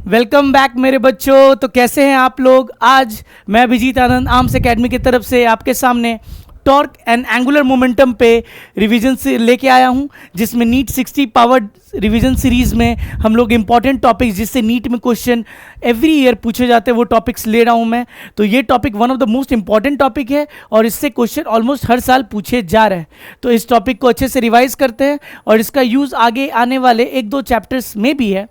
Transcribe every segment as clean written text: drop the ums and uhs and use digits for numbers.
Welcome back मेरे बच्चों। तो कैसे हैं आप लोग। आज मैं अभिजीत आनंद आर्म्स एकेडमी की तरफ से आपके सामने टॉर्क एंड एंगुलर मोमेंटम पे रिवीजन से लेके आया हूं, जिसमें नीट 60 पावर रिवीजन सीरीज में हम लोग इंपॉर्टेंट टॉपिक्स जिससे नीट में क्वेश्चन एवरी ईयर पूछे जाते हैं वो टॉपिक्स ले रहा हूं मैं। तो ये topic one of the most important topic है और इससे क्वेश्चन ऑलमोस्ट हर साल पूछे जा रहे हैं। तो इस टॉपिक को अच्छे से रिवाइज करते हैं और इसका यूज़ आगे आने वाले एक दो चैप्टर्स में भी है,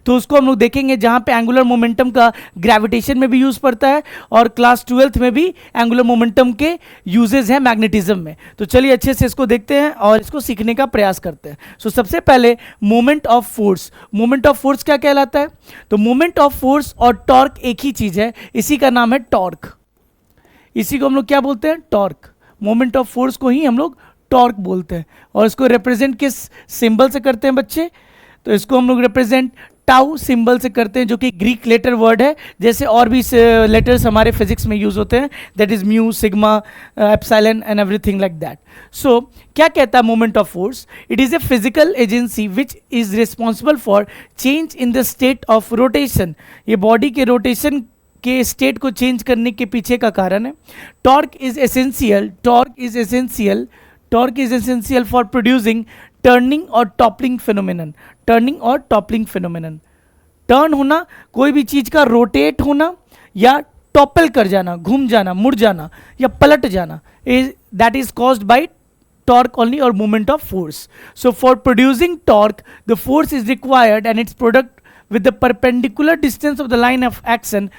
तो उसको हम लोग देखेंगे, जहाँ पे एंगुलर मोमेंटम का ग्रेविटेशन में भी यूज़ पड़ता है और क्लास 12th में भी एंगुलर मोमेंटम के यूजेस हैं मैग्नेटिज्म में। तो चलिए अच्छे से इसको देखते हैं और इसको सीखने का प्रयास करते हैं। सो सबसे पहले moment of force. Moment of force क्या कहलाता है? तो मोमेंट ऑफ फोर्स और टॉर्क एक ही चीज़ है, इसी का नाम है टॉर्क। इसी को हम लोग क्या बोलते हैं? टॉर्क। मोमेंट ऑफ फोर्स को ही हम लोग टॉर्क बोलते हैं और इसको रिप्रेजेंट किस सिंबल से करते हैं बच्चे? तो इसको हम लोग रिप्रेजेंट टाउ सिंबल से करते हैं, जो कि ग्रीक लेटर वर्ड है, जैसे और भी लेटर्स हमारे फिजिक्स में यूज होते हैं, that is mu, sigma, epsilon and everything like that. So क्या कहता है moment of force? It is a physical agency which is responsible for change in the state of rotation. ये body के rotation के state को change करने के पीछे का कारण है। Torque is essential for producing turning और टॉपलिंग फिनोमिनन। टर्निंग और टॉपलिंग फिनोमिनन, टर्न होना, कोई भी चीज का रोटेट होना या टॉपल कर जाना, घूम जाना, मुड़ जाना या पलट जाना, that is caused by torque only or moment of force. So for producing torque, the force is required and its product with the perpendicular distance of the line of action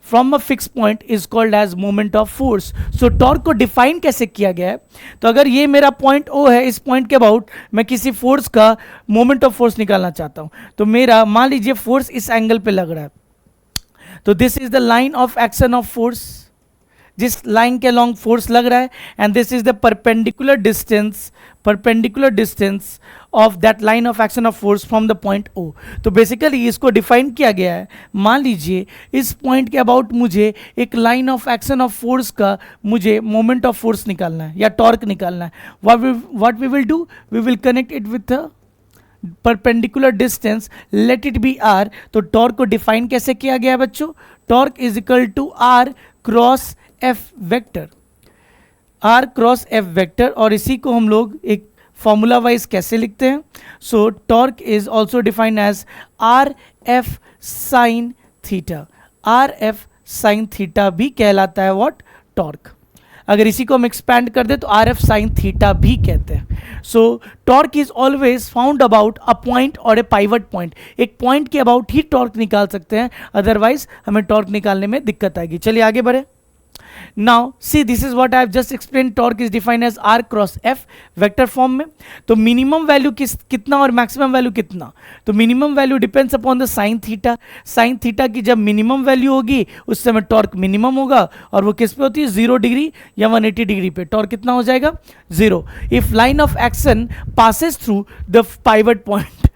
from a fixed point is called as moment of force. So torque को define कैसे किया गया है? तो अगर ये मेरा point O है, इस पॉइंट के अबाउट मैं किसी फोर्स का मोमेंट ऑफ फोर्स निकालना चाहता हूँ, तो मेरा मान लीजिए फोर्स इस एंगल पे लग रहा है, तो this is the line of action of force, जिस लाइन के अलॉन्ग फोर्स लग रहा है, and this is the perpendicular distance of that line of action of force from the point O। तो बेसिकली इसको डिफाइन किया गया है, मान लीजिए इस पॉइंट के अबाउट मुझे एक line of action of force का मुझे मोमेंट ऑफ फोर्स निकालना है या टॉर्क निकालना है। What we will do, we will connect it with perpendicular distance, let it be r। तो टॉर्क को डिफाइन कैसे किया गया है बच्चों? Torque is equal to r cross f vector, r cross f vector, और इसी को हम लोग एक फॉर्मूला वाइज कैसे लिखते हैं? So torque is also defined as R F sine theta. R F sine theta भी कहलाता है व्हाट? टॉर्क। अगर इसी को हम एक्सपैंड कर दे तो आर एफ साइन थीटा भी कहते हैं। So torque is always found about a point और ए पाइवट पॉइंट। एक पॉइंट के अबाउट ही टॉर्क निकाल सकते हैं, अदरवाइज हमें टॉर्क निकालने में दिक्कत आएगी। चलिए आगे बढ़े। Now see, this is what I have just explained. Torque is defined as r cross f vector form में। तो मिनिमम वैल्यू कितना और मैक्सिमम वैल्यू कितना? तो minimum value depends upon the sine theta. Sine theta की जब minimum value होगी उस समय टॉर्क मिनिमम होगा, और वो किस पे होती है? 0 डिग्री या 180 डिग्री पे। टॉर्क कितना हो जाएगा? 0। If line of action passes through the pivot point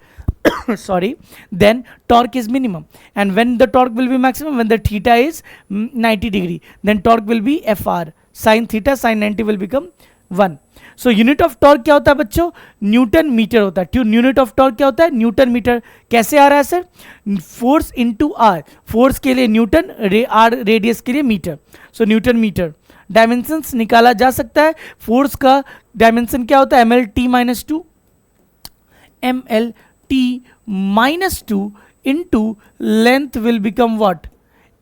sorry, then torque is minimum, and when the torque will be maximum, when the theta is 90 degree, then torque will be fr, sin theta sin 90 will become 1. So unit of torque क्या होता है बच्चों? Newton metre होता है। Unit of torque क्या होता है? Newton metre. कैसे आ रहा है sir? Force into R, force के लिए न्यूटन, आर रेडियस के लिए metre, so newton metre. Dimensions निकाला जा सकता है। फोर्स का डायमेंशन क्या होता है? ml/t-2, ml/t-2 into length will become what?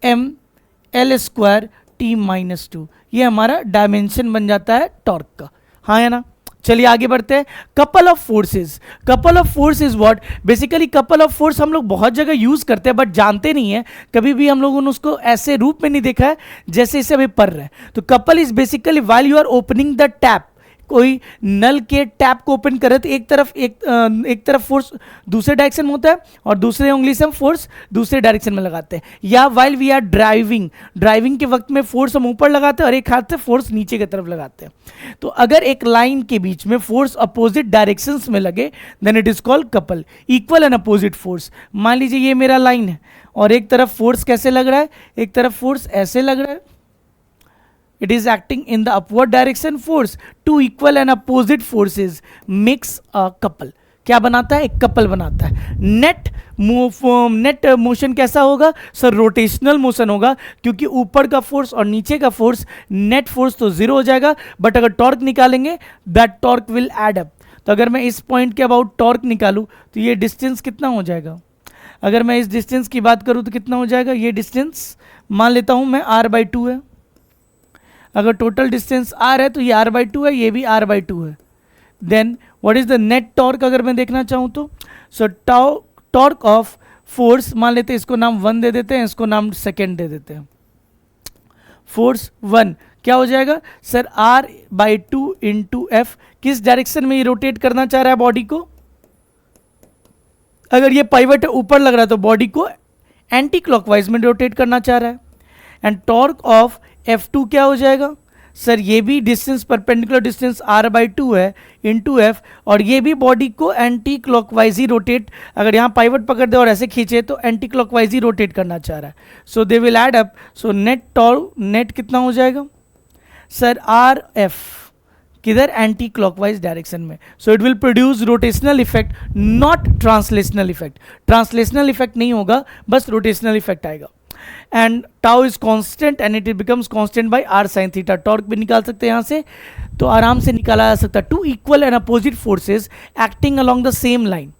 ml²t-2। ये हमारा डायमेंशन बन जाता है टॉर्क का, हाँ है ना। चलिए आगे बढ़ते हैं। Couple of forces. Couple of force is what? Basically couple of force हम लोग बहुत जगह यूज करते हैं बट जानते नहीं है, कभी भी हम लोगों ने उसको ऐसे रूप में नहीं देखा है जैसे इसे अभी पढ़ रहे हैं। तो couple is basically while you are opening the tap, कोई नल के टैप को ओपन करे तो एक तरफ फोर्स दूसरे डायरेक्शन में होता है और दूसरे उंगली से हम फोर्स दूसरे डायरेक्शन में लगाते हैं, या वाइल वी आर ड्राइविंग के वक्त में फोर्स हम ऊपर लगाते हैं और एक हाथ से फोर्स नीचे की तरफ लगाते हैं। तो अगर एक लाइन के बीच में फोर्स अपोजिट डायरेक्शंस में लगे then it is called couple. Equal and opposite force, मान लीजिए ये मेरा लाइन है और एक तरफ फोर्स कैसे लग रहा है? एक तरफ फोर्स ऐसे लग रहा है, it is acting in the upward direction force. Two equal and opposite forces makes a couple. क्या बनाता है, एक कपल बनाता है। नेट मोशन कैसा होगा सर, रोटेशनल मोशन होगा, क्योंकि ऊपर का फोर्स और नीचे का फोर्स, नेट फोर्स तो जीरो हो जाएगा, बट अगर टॉर्क निकालेंगे that torque will add up. तो अगर मैं इस पॉइंट के अबाउट टॉर्क निकालूं तो ये डिस्टेंस कितना हो जाएगा, अगर मैं इस डिस्टेंस की बात करूं तो कितना हो जाएगा, ये डिस्टेंस मान लेता हूं मैं r/2 है। अगर टोटल डिस्टेंस r है तो ये r/2 है, ये भी r/2 है। Then what is the net torque अगर मैं देखना चाहूं तो, सो टॉर्क ऑफ फोर्स मान लेते हैं, इसको नाम 1 दे देते हैं, इसको नाम सेकेंड दे देते हैं। फोर्स 1 क्या हो जाएगा सर, r/2 इंटू एफ। किस डायरेक्शन में ये रोटेट करना चाह रहा है बॉडी को, अगर ये पाइवट ऊपर लग रहा है तो बॉडी को एंटी क्लॉकवाइज में रोटेट करना चाह रहा है। एंड टॉर्क ऑफ F2 क्या हो जाएगा सर, ये भी डिस्टेंस परपेंडिकुलर डिस्टेंस r/2 है इंटू एफ, और ये भी बॉडी को एंटी क्लॉकवाइज ही रोटेट, अगर यहाँ पाइवट पकड़ दे और ऐसे खींचे तो एंटी क्लॉकवाइज ही रोटेट करना चाह रहा है। So they will add up. So net कितना हो जाएगा सर, RF किधर, एंटी क्लॉकवाइज डायरेक्शन में। So it will produce rotational effect, not translational effect. Translational effect नहीं होगा, बस रोटेशनल इफेक्ट आएगा। And tau is constant and it becomes constant by r sin theta. Torque भी निकाल सकते हैं यहाँ से, तो आराम से निकाला जा सकता है। Two equal and opposite forces acting along the same line,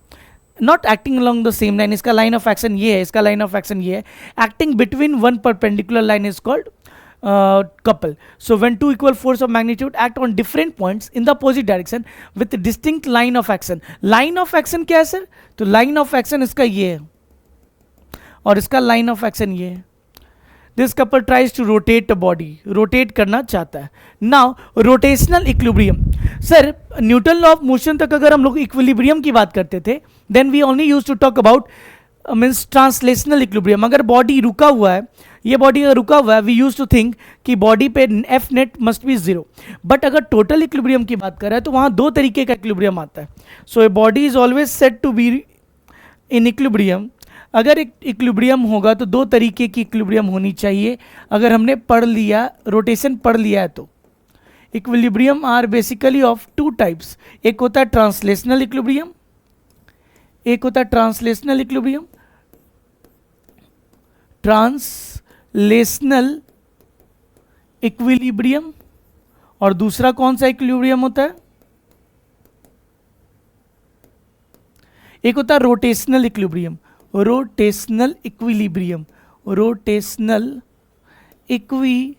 not acting along the same line, इसका लाइन ऑफ एक्शन ये है, इसका लाइन ऑफ एक्शन ये है। Acting between one perpendicular line is called couple. So when two equal force of magnitude act on different points in the opposite direction with distinct line of action. line of action क्या है sir, तो line of action इसका ये है और इसका line of action ये है। This couple tries to rotate the body, rotate करना चाहता है। Now rotational equilibrium, sir Newton law of motion तक अगर हम लोग इक्विलिब्रियम की बात करते थे, then we only used to talk about means translational equilibrium. अगर बॉडी रुका हुआ है, ये बॉडी अगर रुका हुआ है, वी यूज टू थिंक कि बॉडी पे F net must be zero. But अगर टोटल इक्विलिब्रियम की बात कर रहे हैं तो वहाँ दो तरीके का इक्विलिब्रियम आता है। So a body is always set to be in equilibrium. अगर एक इक्विलिब्रियम होगा तो दो तरीके की इक्विलिब्रियम होनी चाहिए। अगर हमने पढ़ लिया, रोटेशन पढ़ लिया है तो equilibrium are basically of two types. एक होता है ट्रांसलेशनल इक्विलिब्रियम, एक होता है ट्रांसलेशनल इक्विलिब्रियम, ट्रांसलेशनल इक्विलिब्रियम, और दूसरा कौन सा इक्विलिब्रियम होता है, एक होता है rotational equilibrium. Rotational equilibrium, rotational equilibrium,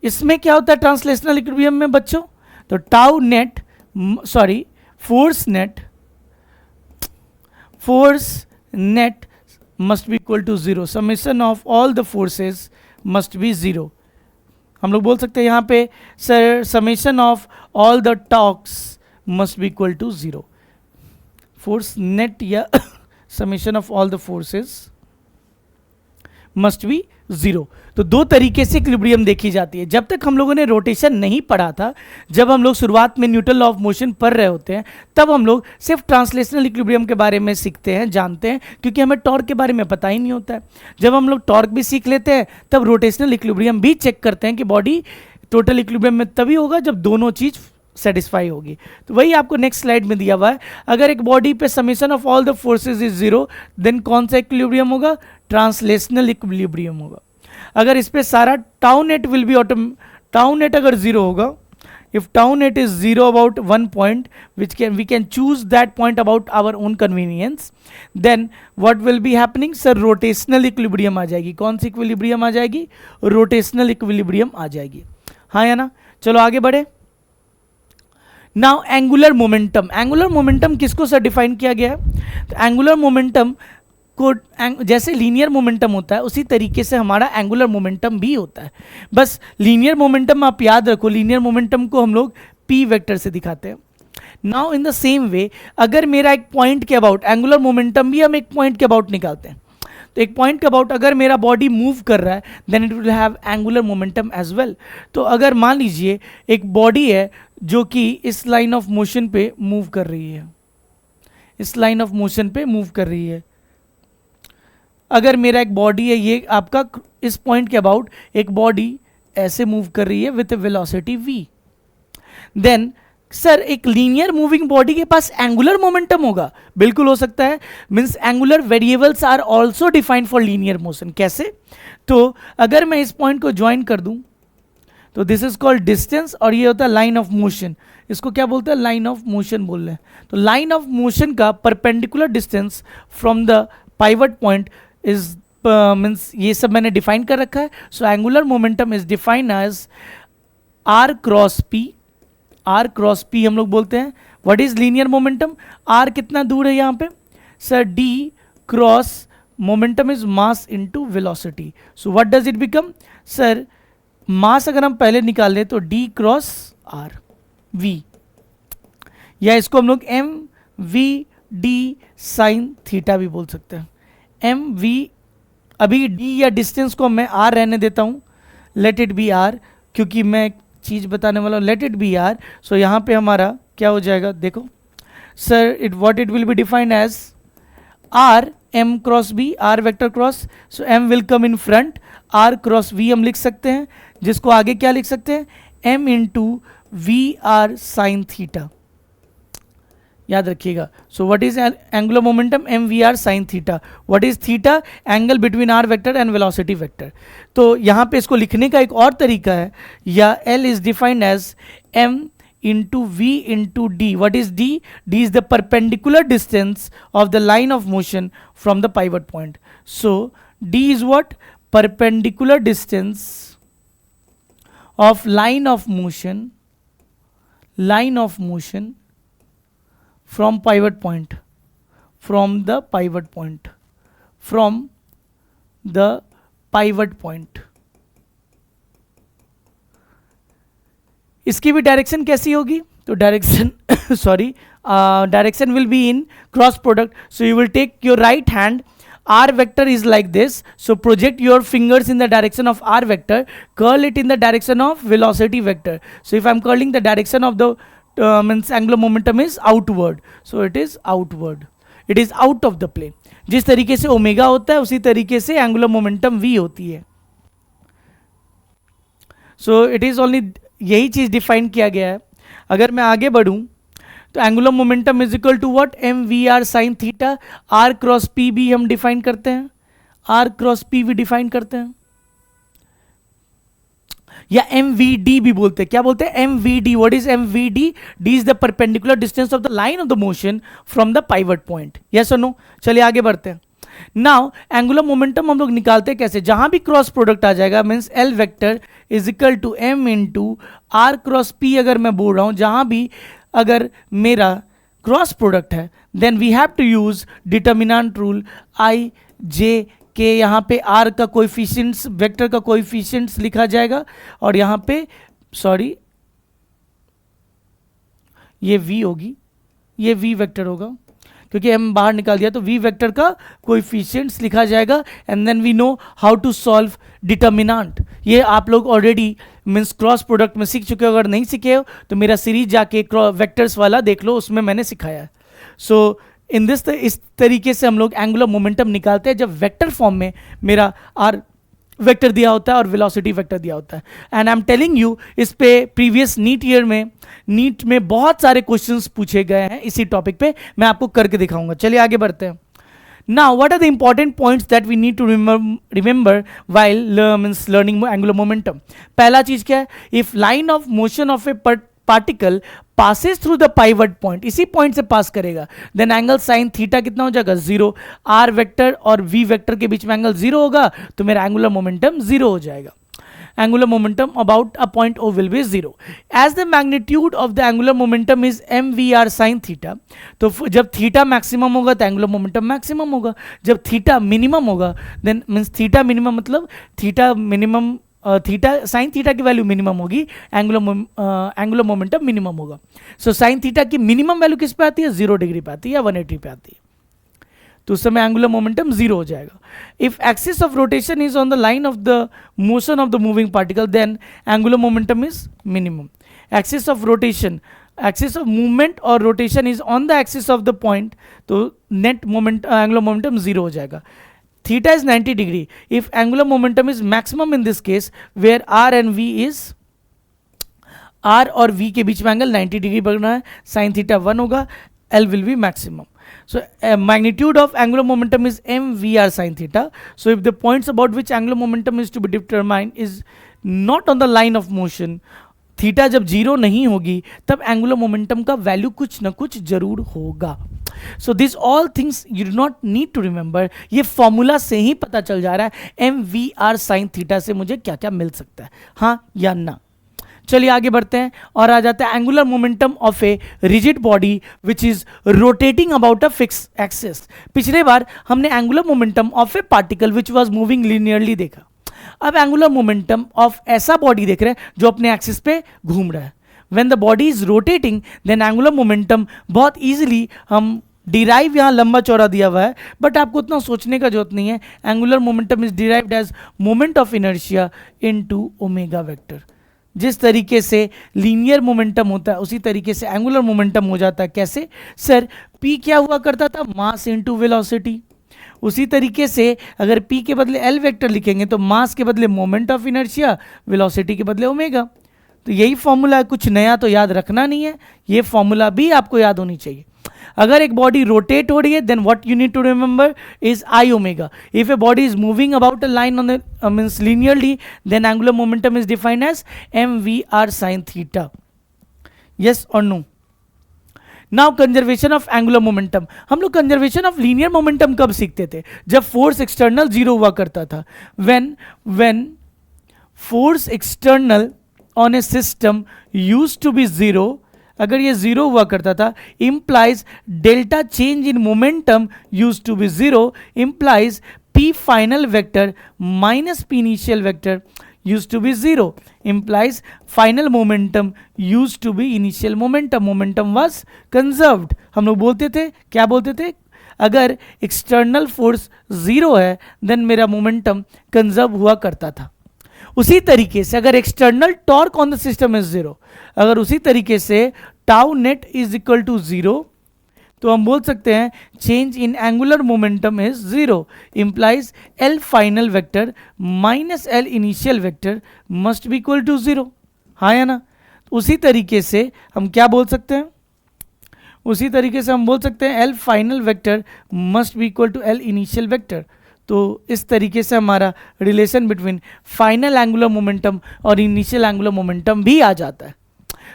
इसमें क्या होता है ट्रांसलेशनल इक्विलिब्रियम में बच्चों, तो tau net sorry force net must be equal to zero, summation of all the forces must be zero. हम लोग बोल सकते हैं यहाँ पे sir summation of all the torques must be equal to zero. Force net या summation of all the forces must be zero. तो दो तरीके से इक्विलिब्रियम देखी जाती है। जब तक हम लोगों ने रोटेशन नहीं पढ़ा था, जब हम लोग शुरुआत में न्यूटन लॉ ऑफ मोशन पढ़ रहे होते हैं, तब हम लोग सिर्फ ट्रांसलेशनल इक्विलिब्रियम के बारे में सीखते हैं, जानते हैं, क्योंकि हमें टॉर्क के बारे में पता ही नहीं होता है। जब हम लोग टॉर्क भी सीख लेते हैं तब रोटेशनल इक्विलिब्रियम भी चेक करते हैं कि बॉडी टोटल इक्विलिब्रियम में तभी होगा जब दोनों चीज़ सेटिस्फाई होगी। तो वही आपको नेक्स्ट स्लाइड में दिया हुआ है। अगर एक बॉडी पे summation of all the forces is zero, then कौन सा इक्विलिब्रियम होगा, ट्रांसलेशनल इक्विलिब्रियम होगा। अगर इस पे सारा tau net will be tau net अगर जीरो होगा, if tau net is zero about one point which can we can choose that point about our own convenience, then what will be happening sir, rotational equilibrium आ जाएगी। कौन सी equilibrium आ जाएगी, rotational equilibrium आ जाएगी। हाँ या ना, चलो आगे बढ़े। Now angular momentum, angular momentum किसको सर डिफाइन किया गया है, तो एंगुलर मोमेंटम को जैसे लीनियर मोमेंटम होता है उसी तरीके से हमारा एंगुलर मोमेंटम भी होता है। बस लीनियर मोमेंटम आप याद रखो, लीनियर मोमेंटम को हम लोग p वेक्टर से दिखाते हैं। Now in the same way अगर मेरा एक पॉइंट के अबाउट, एंगुलर मोमेंटम भी हम एक पॉइंट के अबाउट निकालते हैं, तो एक पॉइंट के अबाउट अगर मेरा बॉडी मूव कर रहा है then it will have angular momentum as well. तो अगर मान लीजिए एक बॉडी है जो कि इस लाइन ऑफ मोशन पे मूव कर रही है, इस लाइन ऑफ मोशन पे मूव कर रही है, अगर मेरा एक बॉडी है, ये आपका इस पॉइंट के अबाउट एक बॉडी ऐसे मूव कर रही है with velocity v, then sir एक लीनियर मूविंग बॉडी के पास एंगुलर मोमेंटम होगा, बिल्कुल हो सकता है। Means angular variables are also defined for linear motion. कैसे? तो अगर मैं इस पॉइंट को ज्वाइन कर दूं तो दिस इज कॉल्ड डिस्टेंस, और ये होता है लाइन ऑफ मोशन। इसको क्या बोलते हैं? लाइन ऑफ मोशन बोल रहे हैं। तो लाइन ऑफ मोशन का perpendicular distance from the pivot point is means ये सब मैंने डिफाइन कर रखा है। So angular momentum is defined as r cross p. R cross p हम लोग बोलते हैं। What is linear momentum? R कितना दूर है यहाँ पे sir? D cross momentum is mass into velocity. So what does it become sir? Mass अगर हम पहले निकाल लें तो डी क्रॉस आर वी, या इसको हम लोग M V D sine theta भी बोल सकते हैं। एम वी, अभी डी या डिस्टेंस को मैं आर रहने देता हूँ, लेट इट बी आर, क्योंकि मैं एक चीज़ बताने वाला हूँ, let it be R. So यहाँ पे हमारा क्या हो जाएगा? देखो sir, what it will be defined as R M cross B, R vector cross. So M will come in front, R cross V हम लिख सकते हैं, जिसको आगे क्या लिख सकते हैं? M into V are sine theta. याद रखिएगा। So what is angular momentum? M we are sine theta. What is theta? Angle between R vector and velocity vector. तो यहाँ पे इसको लिखने का एक और तरीका है, या L is defined as M into V into D. What is D? D is the perpendicular distance of the line of motion from the pivot point. So D is what? Perpendicular distance of line of motion from pivot point, from the pivot point. इसकी भी direction कैसी होगी? तो direction sorry, direction will be in cross product. So you will take your right hand, R vector is like this, so project your fingers in the direction of R vector, curl it in the direction of velocity vector. So if I'm curling the direction of the means angular momentum is outward, so it is outward, it is out of the plane. जिस तरीके से omega होता है उसी तरीके से angular momentum v होती है. So it is only यही चीज डिफाइन किया गया है. अगर मैं आगे बढ़ूं तो angular momentum is equal to what? M we are sine theta. R cross P भी हम डिफाइन करते हैं, आर क्रॉस पी भी डिफाइन करते हैं, या एम वी डी भी बोलते हैं. क्या बोलते हैं? M V D. What is M V D? D is the perpendicular distance of the line of the motion from the pivot point. Yes और नो? चलिए आगे बढ़ते हैं. नाउ एंगुलर मोमेंटम हम लोग निकालते हैं कैसे? जहां भी क्रॉस प्रोडक्ट आ जाएगा means L vector is equal to m into r cross p. अगर मैं बोल रहा हूं जहां भी अगर मेरा क्रॉस प्रोडक्ट है then we have to use determinant rule i j k. यहाँ पे आर का कोएफिशिएंट्स, वेक्टर का कोएफिशिएंट्स लिखा जाएगा, और यहाँ पे सॉरी ये वी होगी, ये वी वेक्टर होगा क्योंकि हम बाहर निकाल दिया. तो वी वेक्टर का कोएफिशिएंट्स लिखा जाएगा and then we know how to solve determinant. ये आप लोग ऑलरेडी मीन्स क्रॉस प्रोडक्ट में सीख चुके हो. अगर नहीं सीखे हो तो मेरा सीरीज जाके वेक्टर्स वाला देख लो, उसमें मैंने सिखाया है. सो इन दिस इस तरीके से हम लोग एंगुलर मोमेंटम निकालते हैं जब वेक्टर फॉर्म में मेरा आर वेक्टर दिया होता है और वेलोसिटी वेक्टर दिया होता है. And I am telling you, इस पे प्रीवियस नीट में बहुत सारे क्वेश्चंस पूछे गए हैं इसी टॉपिक पे. मैं आपको करके दिखाऊंगा. चलिए आगे बढ़ते हैं. Now, what are the important points that we need to remember while learning angular momentum? पहला चीज क्या है? If line of motion of a particle passes through the pivot point, इसी पॉइंट से पास करेगा, then angle sin थीटा कितना हो जाएगा? 0. R वेक्टर और V वेक्टर के बीच में एंगल 0 होगा तो मेरा एंगुलर मोमेंटम 0 हो जाएगा. Angular momentum about a point O will be 0. As the magnitude of the angular momentum is mvr sin theta, तो जब थीटा मैक्सिमम होगा तो एंगुलर मोमेंटम मैक्सिमम होगा. जब थीटा मिनिमम होगा देन मीन्स थीटा मिनिमम मतलब theta minimum, theta sine theta की value minimum होगी, एंगुलर मोमेंटम मिनिमम होगा. सो साइन थीटा की मिनिमम वैल्यू किस पे आती है? 0 डिग्री पे आती है या 180 पे आती है. तो उस समय एंगुलर मोमेंटम 0 हो जाएगा. If axis of rotation is on the line of the motion of the moving particle then angular momentum is minimum. Axis of rotation, axis of movement और rotation is on the axis of the point, तो net moment angular momentum 0 हो जाएगा. Theta is 90 degree. If angular momentum is maximum in this case where r and v is r और v के बीच में angle 90 degree पकड़ना है, sine theta 1 होगा, L will be maximum. So magnitude of angular momentum is mvr sin theta. So if the points about which angular momentum is to be determined is not on the line of motion, theta जब zero नहीं होगी तब angular momentum का value कुछ ना कुछ जरूर होगा. So this all things you do not need to remember, ये फॉर्मूला से ही पता चल जा रहा है M we are sine theta से मुझे क्या क्या मिल सकता है, हाँ या ना. चलिए आगे बढ़ते हैं और आ जाता है angular momentum of a rigid body which is rotating about a fix axis. पिछले बार हमने angular momentum of A particle which was moving linearly देखा. अब एंगुलर मोमेंटम ऑफ ऐसा बॉडी देख रहे हैं जो अपने एक्सिस पे घूम रहा है. When the body is rotating then angular momentum बहुत इजीली हम डिराइव, यहाँ लंबा चौड़ा दिया हुआ है बट आपको उतना सोचने का जरूरत नहीं है. Angular momentum is derived as moment of inertia into omega vector. जिस तरीके से लीनियर मोमेंटम होता है उसी तरीके से एंगुलर मोमेंटम हो जाता है. कैसे सर? पी क्या हुआ करता था? मास इनटू वेलोसिटी. उसी तरीके से अगर p के बदले l वेक्टर लिखेंगे तो मास के बदले मोमेंट ऑफ इनर्शिया, वेलोसिटी के बदले ओमेगा. तो यही फॉर्मूला है, कुछ नया तो याद रखना नहीं है, ये फॉर्मूला भी आपको याद होनी चाहिए. अगर एक बॉडी रोटेट हो रही है then what you need to remember is I omega. If a body is moving about a line on the means linearly then angular momentum is defined as m we are sine theta. Yes और no? Now conservation of angular momentum. हम लोग conservation of linear momentum कब सीखते थे? जब force external zero हुआ करता था. When force external on a system used to be zero, अगर ये जीरो हुआ करता था, implies delta change in momentum used to be zero, implies p final vector minus p initial vector used to be zero, implies final momentum used to be initial momentum. Momentum was conserved. हम लोग बोलते थे, क्या बोलते थे? अगर external force zero है then मेरा मोमेंटम कंजर्व हुआ करता था. उसी तरीके से अगर external torque on the system is zero, अगर उसी तरीके से tau net is equal to zero, तो हम बोल सकते हैं change in angular momentum is zero, implies L final vector minus L initial vector must be equal to zero. हाँ या ना? उसी तरीके से हम क्या बोल सकते हैं? उसी तरीके से हम बोल सकते हैं L final vector must be equal to L initial vector. तो इस तरीके से हमारा relation between final angular momentum और इनिशियल एंगुलर मोमेंटम भी आ जाता है.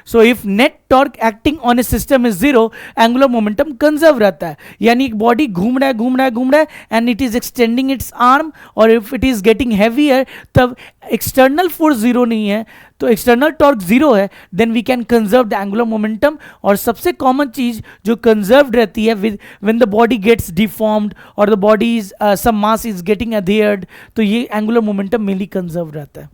So if net torque acting on a system is zero, angular momentum conserve रहता है. यानी एक बॉडी घूम रहा है and it is extending its arm, और if it is getting heavier तब एक्सटर्नल फोर्स जीरो नहीं है तो एक्सटर्नल टॉर्क जीरो है, then we can conserve the angular momentum. और सबसे कॉमन चीज जो कंजर्व्ड रहती है when the body gets deformed और the body is some mass is getting adhered, तो ये एंगुलर मोमेंटम मेनली कंजर्व रहता है.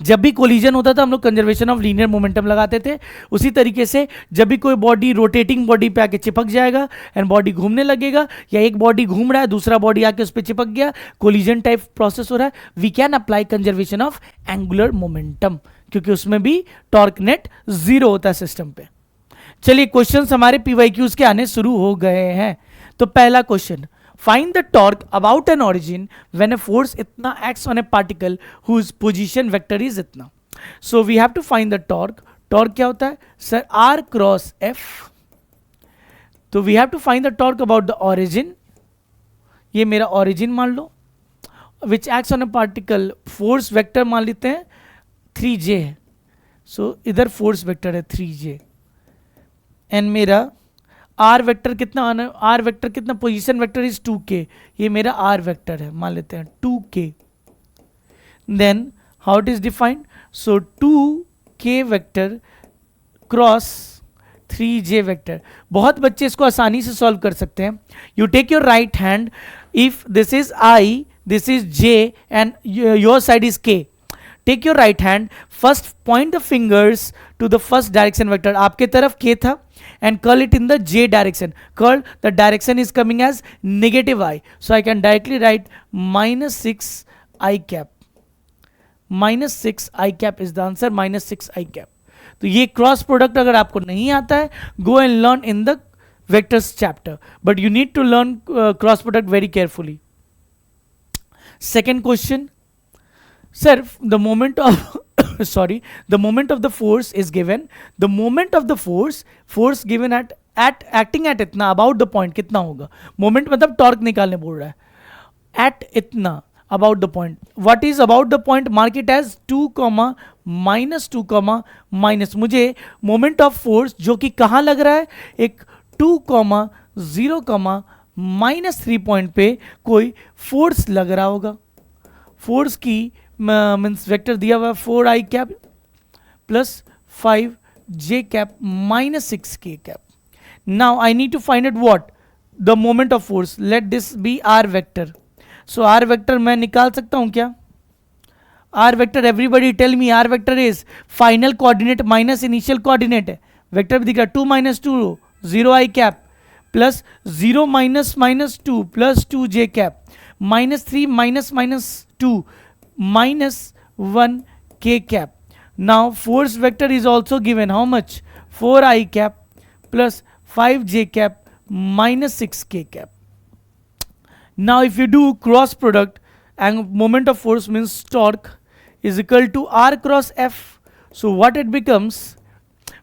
जब भी कोलिजन होता था हम लोग कंजर्वेशन ऑफ लीनियर मोमेंटम लगाते थे. उसी तरीके से जब भी कोई बॉडी रोटेटिंग बॉडी पे आके चिपक जाएगा एंड बॉडी घूमने लगेगा, या एक बॉडी घूम रहा है दूसरा बॉडी आके उस पर चिपक गया, कोलिजन टाइप प्रोसेस हो रहा है, we can apply conservation of angular momentum, क्योंकि उसमें भी टॉर्क नेट जीरो होता है सिस्टम पे. चलिए क्वेश्चंस हमारे पीवाईक्यूज के आने शुरू हो गए हैं. तो पहला question, find the torque about an origin when a force इतना acts on a particle whose position vector is इतना. So we have to find the torque. Torque क्या होता है सर? R cross F. तो we have to find the torque about the origin. ये मेरा origin मान लो, which acts on a particle, force vector मान लेते हैं 3J है. So इधर force vector है 3J and मेरा आर वेक्टर कितना आना? आर वेक्टर कितना? Position vector is 2k. ये मेरा आर वेक्टर है, मान लेते हैं 2k. Then how it is defined? So 2k vector cross 3j vector. बहुत बच्चे इसको आसानी से सॉल्व कर सकते हैं. You take your right hand, if this is i, this is j and your side is k. Take your right hand, first point the fingers to the first direction vector. आपके तरफ k था and curl it in the j direction. Curl, the direction is coming as negative I, so I can directly write minus 6 I cap. Minus 6 I cap is the answer, minus 6 I cap. तो ये cross product अगर आपको नहीं आता है, go and learn in the vectors chapter, but you need to learn cross product very carefully. Second question, sir, the moment of sorry, the moment of the force is given. The moment of the force given at acting at इतना about the point कितना होगा. Moment मतलब torque निकालने बोल रहा है. At इतना about the point. What is about the point? Mark it as 2, minus 2, minus. मुझे moment of force जो कि कहाँ लग रहा है, एक 2, 0, -3 पॉइंट पे कोई फोर्स लग रहा होगा. फोर्स की मीन्स वेक्टर दिया हुआ 4i cap plus 5j cap minus 6k cap. Now I need to find out what the moment of force. Let this be R vector. So R vector मैं निकाल सकता हूं क्या? R vector, everybody tell me, R vector is final coordinate minus initial coordinate है. Vector भी दिख रहा है 2 - 2 0i cap plus 0 - -2 plus 2j cap -3 -2 -1k cap. Now force vector is also given how much? 4i cap plus 5j cap minus 6k cap. Now if you do cross product, and moment of force means torque is equal to r cross f. So what it becomes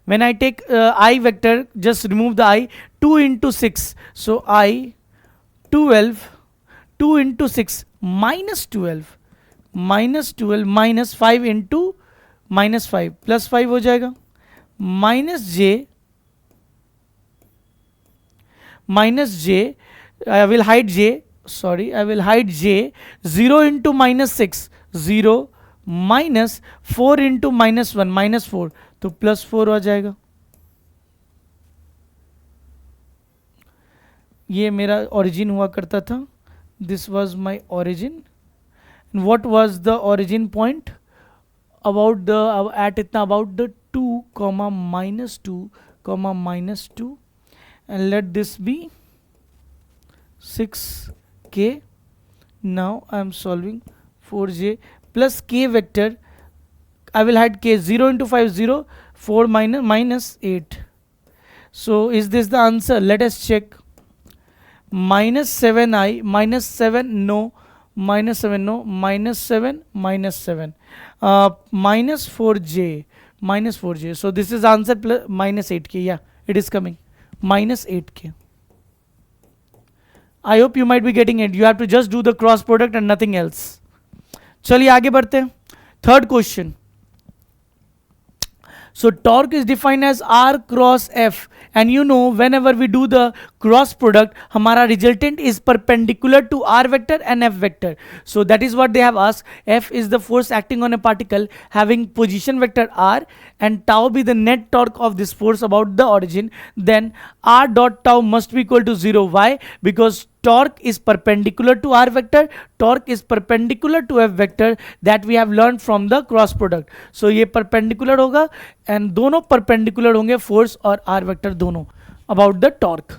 when I take I vector, just remove the I, 2 into 6. So I 12, 2 into 6 minus 12 minus 5 into minus 5 plus 5 हो जाएगा minus j. I will hide j, sorry, I will hide j. 0 into minus 6 0 minus 4 into minus 1 minus 4 तो plus 4 हो जाएगा. ये मेरा origin हुआ करता था. This was my origin. And what was the origin point? About the at itna about the 2, -2, -2, and let this be 6k. Now I am solving 4j plus k vector. I will hide k. 0 into 5 0, 4 minus 8. So is this the answer? Let us check. Minus 7i minus 7 no, minus 7 no, minus 7 minus 4j. So this is answer plus minus 8k. Yeah, it is coming minus 8k. I hope you might be getting it. You have to just do the cross product and nothing else. चलिए आगे बढ़ते हैं. Third question. So torque is defined as R cross F, and you know whenever we do the cross product, हमारा resultant is perpendicular to R vector and F vector. So that is what they have asked. F is the force acting on a particle having position vector R, and tau be the net torque of this force about the origin. Then R dot tau must be equal to 0. Why? Because torque is perpendicular to R vector, torque is perpendicular to F vector, that we have learned from the cross product. So ये perpendicular होगा and दोनों perpendicular होंगे force और R vector दोनों. About the torque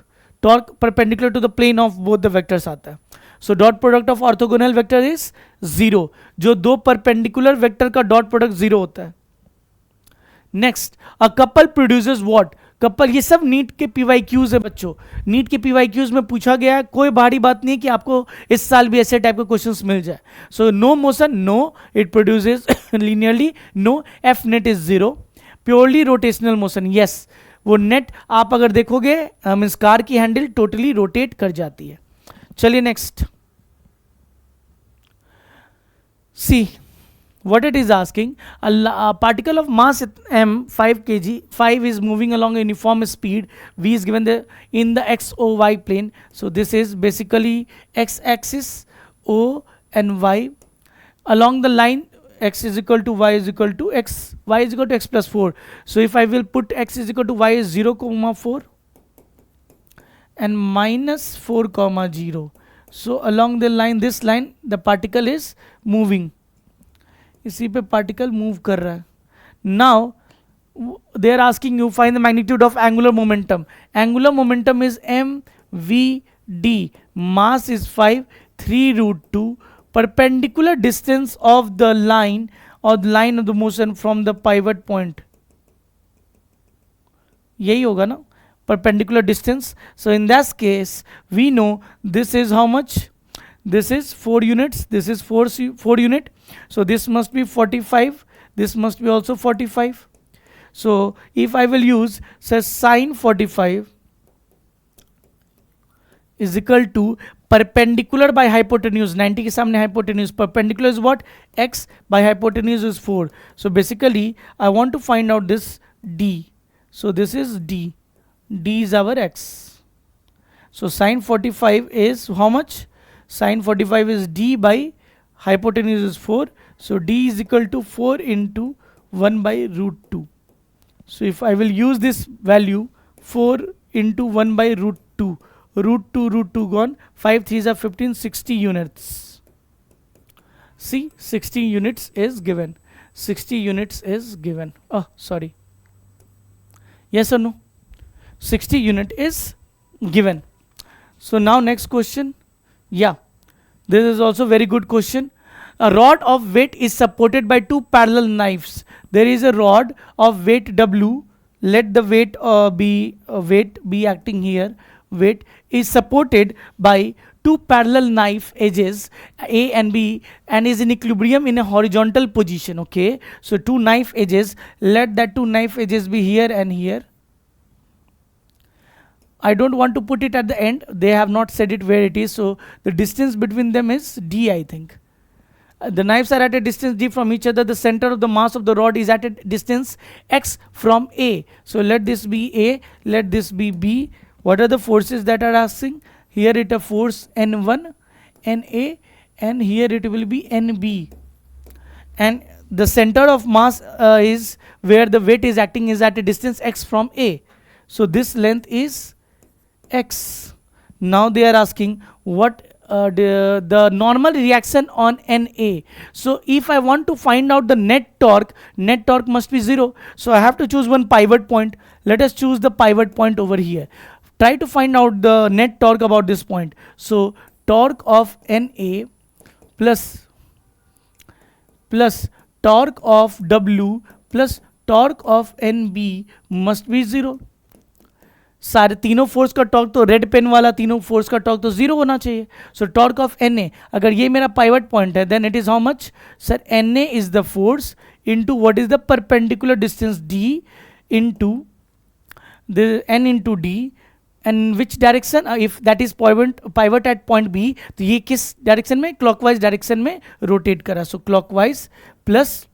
perpendicular to the plane of both the vectors आता है. So dot product of orthogonal vector is 0. जो दो perpendicular vector का dot product 0 होता है. Next, a couple produces what? Couple. ये सब नीट के PYQs है बच्चों. नीट के PYQs में पूछा गया है. कोई भारी बात नहीं है कि आपको इस साल भी ऐसे टाइप के क्वेश्चंस मिल जाए. So no motion, no. It produces linearly, no. F net is 0. Purely rotational motion, yes. वो नेट आप अगर देखोगे मीन्स कार की हैंडल टोटली रोटेट कर जाती है. चलिए next. See what it is asking, a particle of mass m 5 kg 5 is moving along a uniform speed. V is given in the x o y plane. So this is basically x axis, o and y. Along the line x is equal to y is equal to x, y is equal to x plus 4. So if I will put x is equal to y is 0, 4 and minus 4, 0. So along the line, this line, the particle is moving. इसी पे particle move कर रहा है. Now they are asking you find the magnitude of angular momentum. Angular momentum is mv/d. Mass is 5, 3√2. Perpendicular distance of the line और the line of the motion from the pivot point. यही होगा ना, perpendicular distance. So in that case we know this is how much. This is 4 units, this is 4 unit. So this must be 45, this must be also 45. So if I will use say sine 45 is equal to perpendicular by hypotenuse, 90 के सामने hypotenuse, perpendicular is what, x, by hypotenuse is 4. So basically I want to find out this d. So this is d is our x. So sine 45 is how much? Sine 45 is d by hypotenuse is 4. So d is equal to 4 into 1 by root 2. So if I will use this value 4 into 1 by root 2, root 2 gone, 5 3s are 15, 60 units. See, 60 units is given. 60 units is given. Oh, sorry. Yes or no? 60 unit is given. So now next question. Yeah, this is also very good question. A rod of weight is supported by two parallel knives. There is a rod of weight W. Let the weight be acting here. Weight is supported by two parallel knife edges A and B and is in equilibrium in a horizontal position. Okay, so two knife edges. Let that two knife edges be here and here. I don't want to put it at the end. They have not said it where it is. So the distance between them is D, I think. The knives are at a distance d from each other. The center of the mass of the rod is at a distance x from A. So let this be A, let this be B. What are the forces that are asking? Here it a force N1, NA, and here it will be NB. And the center of mass is where the weight is acting is at a distance x from A. So this length is x. Now they are asking what the normal reaction on NA. So if I want to find out the net torque must be 0. So I have to choose one pivot point. Let us choose the pivot point over here. Try to find out the net torque about this point. So torque of NA plus torque of W plus torque of NB must be 0. सारे तीनों force का torque तो red pen वाला तीनों force का torque तो 0 होना चाहिए. सो टॉर्क ऑफ NA, अगर ये मेरा पाइवट पॉइंट है then it is how much sir? NA is the force into what is the perpendicular distance D into the N into D and which direction? If that is pivot at point B, तो ये किस direction में? Clockwise direction में rotate करा. So clockwise plus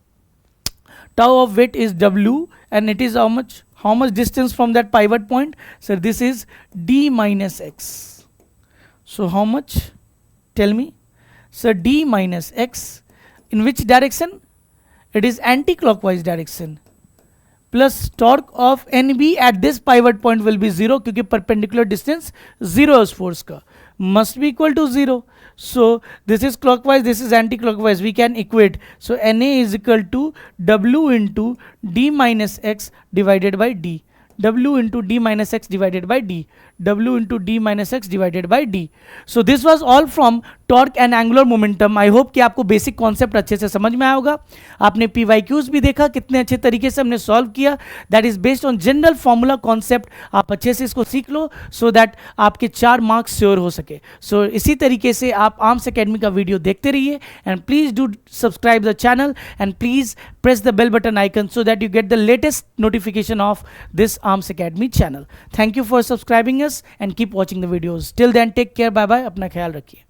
tau of weight is W and it is how much distance from that pivot point? So this is D minus X. So how much? Tell me. So D minus X in which direction? It is anti-clockwise direction. Plus torque of NB at this pivot point will be 0 क्योंकि perpendicular distance 0 is force का, must be equal to 0. So this is clockwise, this is anti-clockwise. We can equate. So NA is equal to W into D minus X divided by D. W into D minus X divided by D. W into D minus X divided by D. So this was all from torque and angular momentum. I hope कि आपको basic concept अच्छे से समझ में आया होगा. आपने PYQs भी देखा कितने अच्छे तरीके से हमने सॉल्व किया. That is based on general formula concept. आप अच्छे से इसको सीख लो सो दैट आपके 4 मार्क्स श्योर हो सके. सो इसी तरीके से आप आर्म्स एकेडमी का वीडियो देखते रहिए and please do subscribe the channel and please press the bell button icon so that you get the latest notification of this Arms Academy channel. Thank you for subscribing us and keep watching the videos. Till then, take care. Bye bye. अपना ख्याल रखिए.